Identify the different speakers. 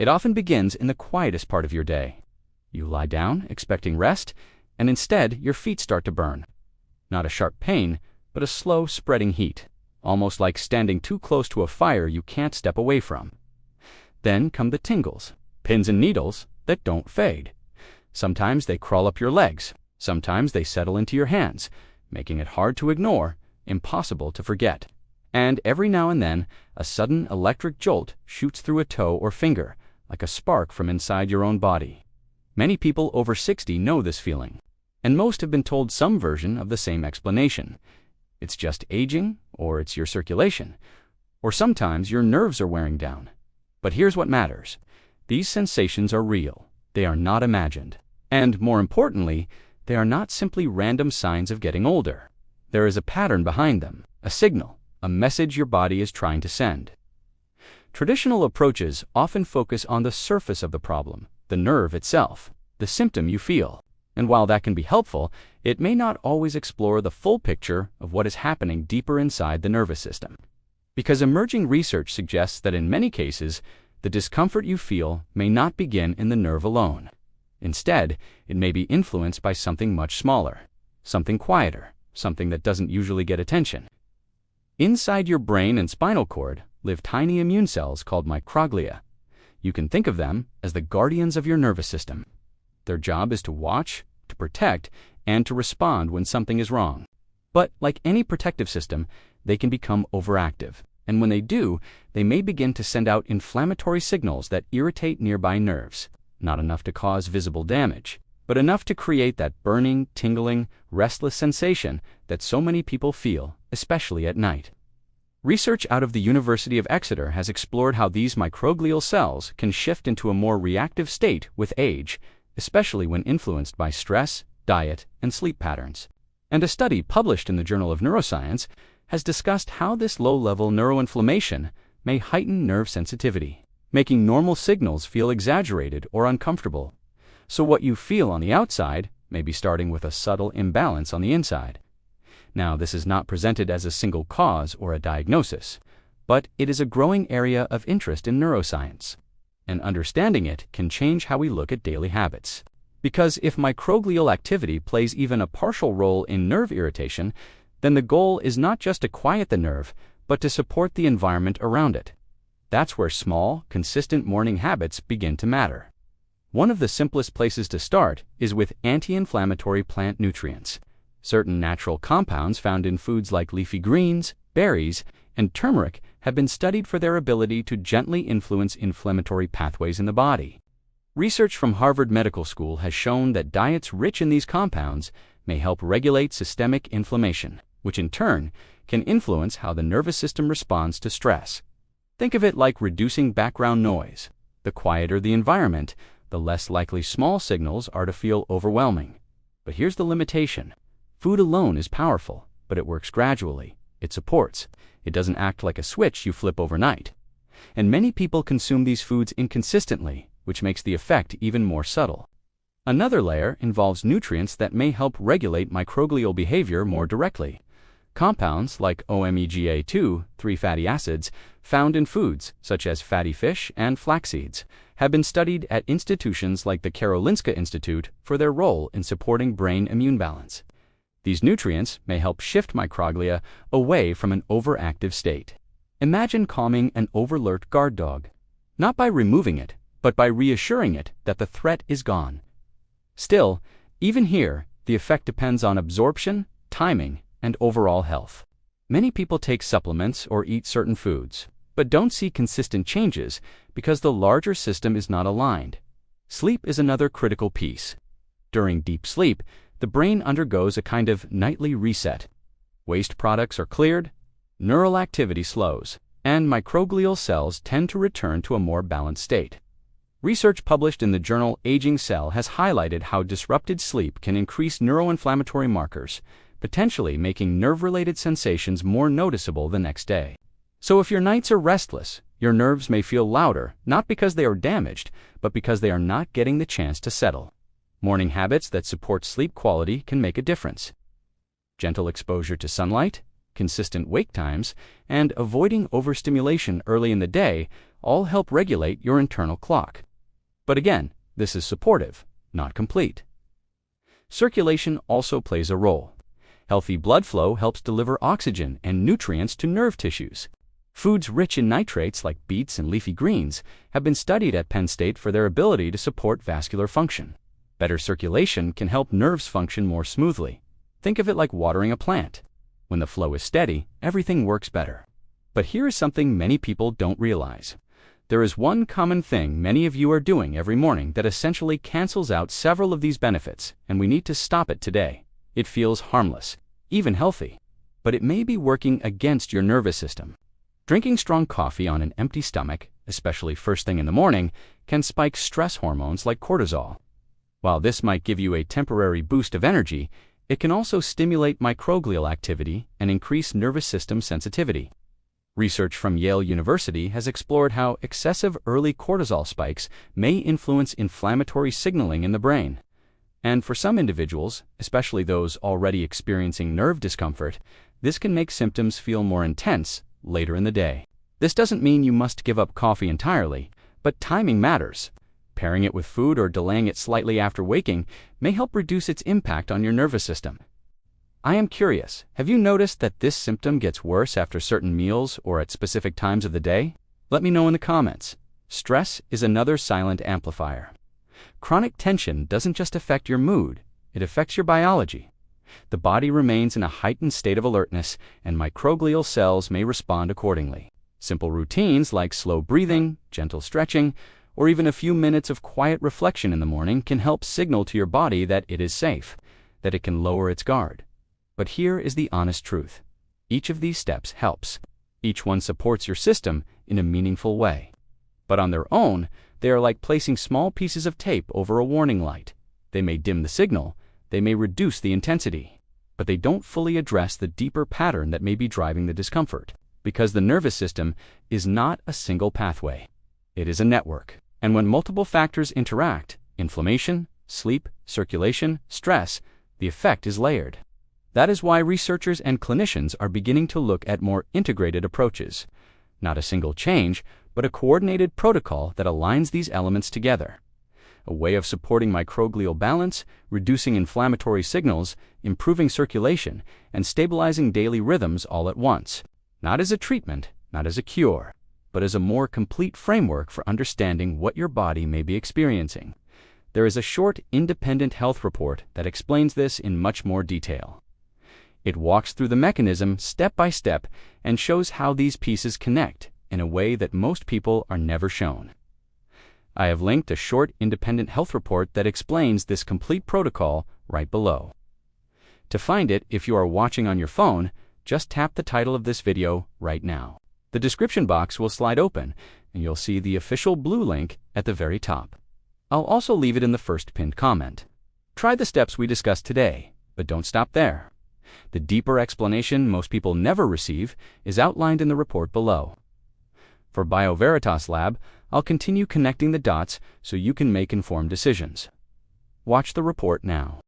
Speaker 1: It often begins in the quietest part of your day. You lie down, expecting rest, and instead your feet start to burn. Not a sharp pain, but a slow, spreading heat, almost like standing too close to a fire you can't step away from. Then come the tingles, pins and needles that don't fade. Sometimes they crawl up your legs, sometimes they settle into your hands, making it hard to ignore, impossible to forget. And every now and then, a sudden electric jolt shoots through a toe or finger, like a spark from inside your own body. Many people over 60 know this feeling, and most have been told some version of the same explanation. It's just aging, or it's your circulation, or sometimes your nerves are wearing down. But here's what matters. These sensations are real. They are not imagined. And more importantly, they are not simply random signs of getting older. There is a pattern behind them, a signal, a message your body is trying to send. Traditional approaches often focus on the surface of the problem, the nerve itself, the symptom you feel. And while that can be helpful, it may not always explore the full picture of what is happening deeper inside the nervous system. Because emerging research suggests that in many cases, the discomfort you feel may not begin in the nerve alone. Instead, it may be influenced by something much smaller, something quieter, something that doesn't usually get attention. Inside your brain and spinal cord live tiny immune cells called microglia. You can think of them as the guardians of your nervous system. Their job is to watch, to protect, and to respond when something is wrong. But like any protective system, they can become overactive. And when they do, they may begin to send out inflammatory signals that irritate nearby nerves. Not enough to cause visible damage, but enough to create that burning, tingling, restless sensation that so many people feel, especially at night. Research out of the University of Exeter has explored how these microglial cells can shift into a more reactive state with age, especially when influenced by stress, diet, and sleep patterns. And a study published in the Journal of Neuroscience has discussed how this low-level neuroinflammation may heighten nerve sensitivity, making normal signals feel exaggerated or uncomfortable. So what you feel on the outside may be starting with a subtle imbalance on the inside. Now, this is not presented as a single cause or a diagnosis, but it is a growing area of interest in neuroscience. And understanding it can change how we look at daily habits. Because if microglial activity plays even a partial role in nerve irritation, then the goal is not just to quiet the nerve, but to support the environment around it. That's where small, consistent morning habits begin to matter. One of the simplest places to start is with anti-inflammatory plant nutrients. Certain natural compounds found in foods like leafy greens, berries, and turmeric have been studied for their ability to gently influence inflammatory pathways in the body. Research from Harvard Medical School has shown that diets rich in these compounds may help regulate systemic inflammation, which in turn can influence how the nervous system responds to stress. Think of it like reducing background noise. The quieter the environment, the less likely small signals are to feel overwhelming. But here's the limitation. Food alone is powerful, but it works gradually. It supports. It doesn't act like a switch you flip overnight. And many people consume these foods inconsistently, which makes the effect even more subtle. Another layer involves nutrients that may help regulate microglial behavior more directly. Compounds like omega-2, 3 fatty acids, found in foods such as fatty fish and flax seeds, have been studied at institutions like the Karolinska Institute for their role in supporting brain immune balance. These nutrients may help shift microglia away from an overactive state. Imagine calming an overalert guard dog, not by removing it, but by reassuring it that the threat is gone. Still, even here, the effect depends on absorption, timing, and overall health. Many people take supplements or eat certain foods, but don't see consistent changes because the larger system is not aligned. Sleep is another critical piece. During deep sleep, the brain undergoes a kind of nightly reset. Waste products are cleared, neural activity slows, and microglial cells tend to return to a more balanced state. Research published in the journal Aging Cell has highlighted how disrupted sleep can increase neuroinflammatory markers, potentially making nerve-related sensations more noticeable the next day. So if your nights are restless, your nerves may feel louder, not because they are damaged, but because they are not getting the chance to settle. Morning habits that support sleep quality can make a difference. Gentle exposure to sunlight, consistent wake times, and avoiding overstimulation early in the day all help regulate your internal clock. But again, this is supportive, not complete. Circulation also plays a role. Healthy blood flow helps deliver oxygen and nutrients to nerve tissues. Foods rich in nitrates like beets and leafy greens have been studied at Penn State for their ability to support vascular function. Better circulation can help nerves function more smoothly. Think of it like watering a plant. When the flow is steady, everything works better. But here is something many people don't realize. There is one common thing many of you are doing every morning that essentially cancels out several of these benefits, and we need to stop it today. It feels harmless, even healthy, but it may be working against your nervous system. Drinking strong coffee on an empty stomach, especially first thing in the morning, can spike stress hormones like cortisol. While this might give you a temporary boost of energy, it can also stimulate microglial activity and increase nervous system sensitivity. Research from Yale University has explored how excessive early cortisol spikes may influence inflammatory signaling in the brain. And for some individuals, especially those already experiencing nerve discomfort, this can make symptoms feel more intense later in the day. This doesn't mean you must give up coffee entirely, but timing matters. Pairing it with food or delaying it slightly after waking may help reduce its impact on your nervous system. I am curious, have you noticed that this symptom gets worse after certain meals or at specific times of the day? Let me know in the comments. Stress is another silent amplifier. Chronic tension doesn't just affect your mood, it affects your biology. The body remains in a heightened state of alertness, and microglial cells may respond accordingly. Simple routines like slow breathing, gentle stretching, or even a few minutes of quiet reflection in the morning can help signal to your body that it is safe, that it can lower its guard. But here is the honest truth. Each of these steps helps. Each one supports your system in a meaningful way. But on their own, they are like placing small pieces of tape over a warning light. They may dim the signal, they may reduce the intensity, but they don't fully address the deeper pattern that may be driving the discomfort. Because the nervous system is not a single pathway. It is a network. And when multiple factors interact, inflammation, sleep, circulation, stress, the effect is layered. That is why researchers and clinicians are beginning to look at more integrated approaches. Not a single change, but a coordinated protocol that aligns these elements together. A way of supporting microglial balance, reducing inflammatory signals, improving circulation, and stabilizing daily rhythms all at once. Not as a treatment, not as a cure, but as a more complete framework for understanding what your body may be experiencing. There is a short, independent health report that explains this in much more detail. It walks through the mechanism step by step and shows how these pieces connect in a way that most people are never shown. I have linked a short, independent health report that explains this complete protocol right below. To find it, if you are watching on your phone, just tap the title of this video right now. The description box will slide open, and you'll see the official blue link at the very top. I'll also leave it in the first pinned comment. Try the steps we discussed today, but don't stop there. The deeper explanation most people never receive is outlined in the report below. For BioVeritas Lab, I'll continue connecting the dots so you can make informed decisions. Watch the report now.